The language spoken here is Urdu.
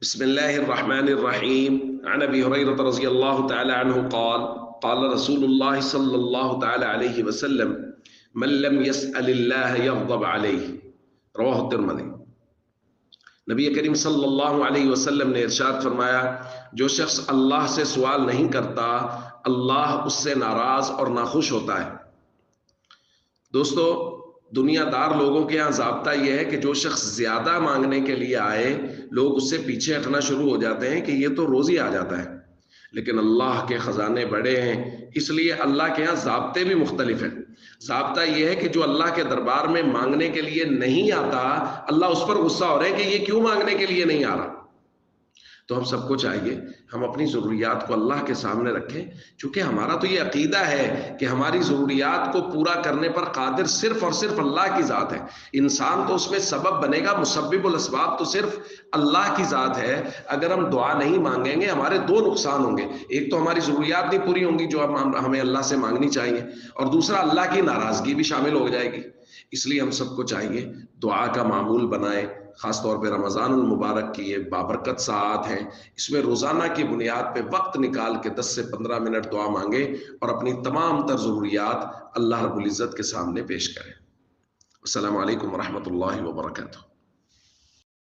بسم الله الرحمن الرحيم. عن ابي هريره رضي الله تعالى عنه قال قال رسول الله صلى الله تعالى عليه وسلم من لم يسأل الله يغضب عليه رواه الترمذي. نبی کریم صلی اللہ علیہ وسلم نے ارشاد فرمایا، جو شخص اللہ سے سوال نہیں کرتا اللہ اس سے ناراض اور ناخوش ہوتا ہے۔ دوستو، دنیا دار لوگوں کے یہاں ضابطہ یہ ہے کہ جو شخص زیادہ مانگنے کے لیے آئے لوگ اس سے پیچھے ہٹنا شروع ہو جاتے ہیں کہ یہ تو روز ہی آ جاتا ہے، لیکن اللہ کے خزانے بڑے ہیں، اس لیے اللہ کے ہاں ضابطے بھی مختلف ہیں۔ ضابطہ یہ ہے کہ جو اللہ کے دربار میں مانگنے کے لیے نہیں آتا اللہ اس پر غصہ ہو رہے ہیں کہ یہ کیوں مانگنے کے لیے نہیں آ رہا۔ تو ہم سب کو چاہیے ہم اپنی ضروریات کو اللہ کے سامنے رکھیں، چونکہ ہمارا تو یہ عقیدہ ہے کہ ہماری ضروریات کو پورا کرنے پر قادر صرف اور صرف اللہ کی ذات ہے۔ انسان تو اس میں سبب بنے گا، مسبب الاسباب تو صرف اللہ کی ذات ہے۔ اگر ہم دعا نہیں مانگیں گے ہمارے دو نقصان ہوں گے، ایک تو ہماری ضروریات نہیں پوری ہوں گی جو ہمیں اللہ سے مانگنی چاہیے، اور دوسرا اللہ کی ناراضگی بھی شامل ہو جائے گی۔ اس لیے ہم سب کو چاہیے دعا کا معمول بنائیں، خاص طور پہ رمضان المبارک کی یہ بابرکت ساعات ہیں، اس میں روزانہ کی بنیاد پہ وقت نکال کے 10 سے 15 منٹ دعا مانگیں اور اپنی تمام تر ضروریات اللہ رب العزت کے سامنے پیش کریں۔ السلام علیکم ورحمۃ اللہ وبرکاتہ۔